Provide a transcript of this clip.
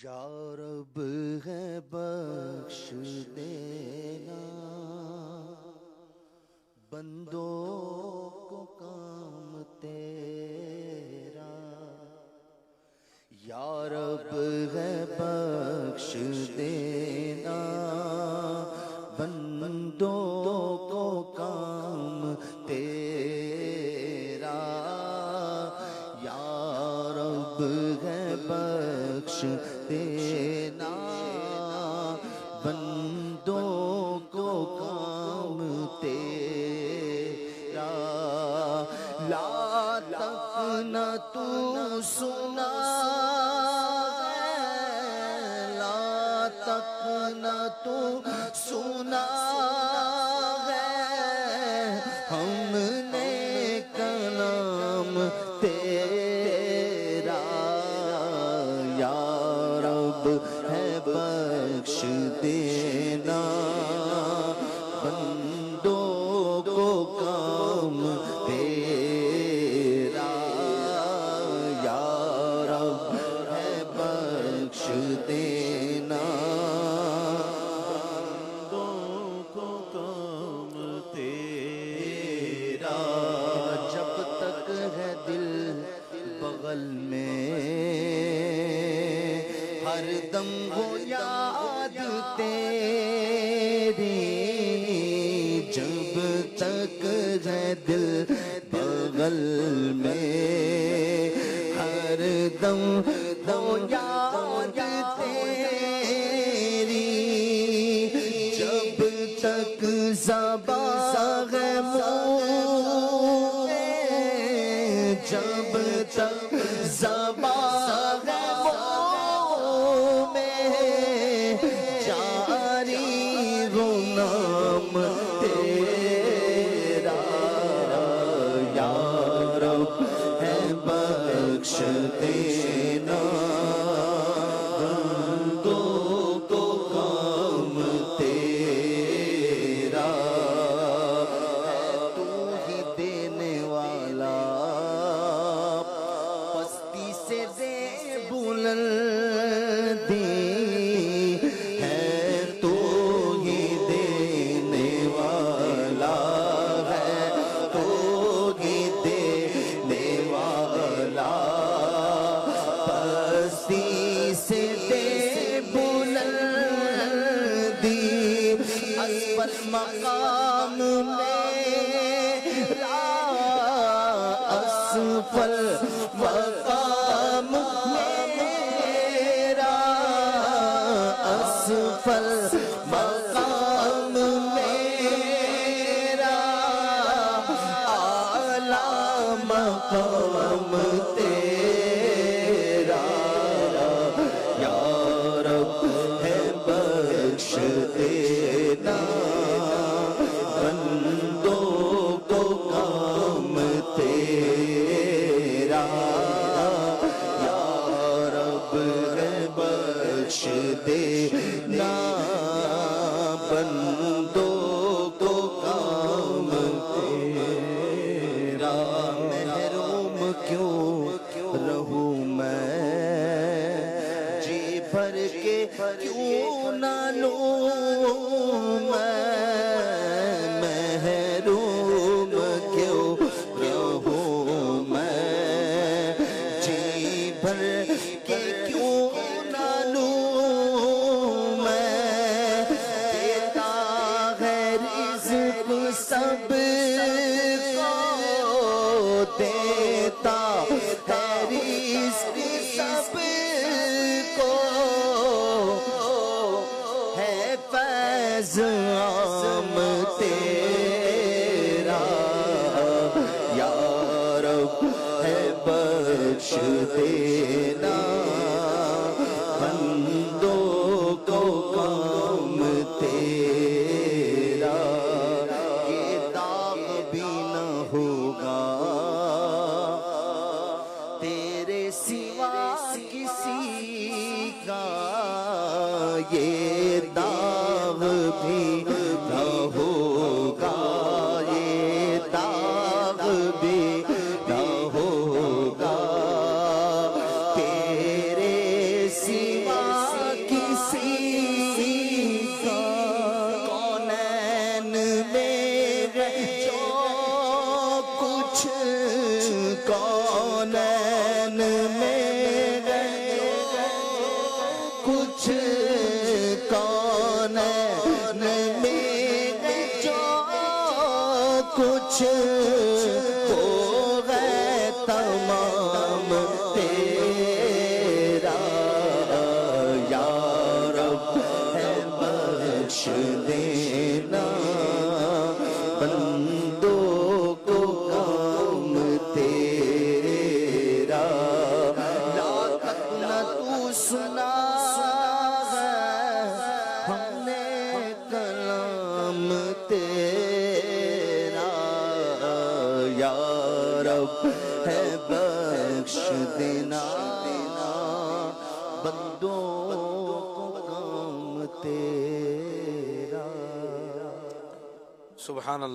یا رب ہے بخش دینا بندوں کو کام تیرا، یا رب ہے بخش دینا بندوں کو کام تیرا، یا رب ہے بخش دینا بندوں کو کام تیرا، لا تک نہ تو سنا ہے، لا تک نہ تو سنا ہے، ہم نے کلام تیرا، یا رب ہے بخش دینا بندوں کو کام تیرا، یا رب ہے بخش دینا بندوں کو کام تیرا، جب تک ہے دل بغل میں ہر دم ہو یاد تیری، جب تک ہے دل بغل میں ہر دم ہو یاد تیری، جب تک زبان ہے منہ میں، جب تک زبان ہے منہ میں، جاری ہو نام تیرا، یا رب ہے بخش دینا بندوں کو کام تیرا، ہے تو ہی دینے والا پستی سے دے بلندی، ہے تو ہی دینے والا، ہے تو ہی دینے والا، پستی سے دے بلندی، اسفل مقام میرا، اسفل مقام میرا، اسفل مقام میرا، اعلیٰ مقام تیرا، یا رب ہے بخش دینا بندوں کو کام تیرا، یا رب ہے بخش دینا بندوں کو کام تیرا، محروم کیوں رہوں میں جی بھر کے کیوں نہ لوں میں، محروم کیوں رہوں میں جی بھر کے کیوں نہ لوں میں، دیتا ہے رزق سب کو، دیتا ہے رزق سب کو، ہے فیض عام تیرا، یا رب ہے بخش دینا بندوں کو کام تیرا، یہ داغ بھی نہ ہوگا تیرے سوا کسی کا، یہ داغ بھی نہ ہوگا، یہ داغ بھی نہ ہوگا کچھ کون میں جو کچھ ہو گئے تمام تیرا یا رب ہے بخش دینا بندوں کو کام تیرا لا تک نہ تو سنا ہم نے کلام تیرا یا رب ہے بخش دینا بندوں کو کام تیرا. سبحان اللہ.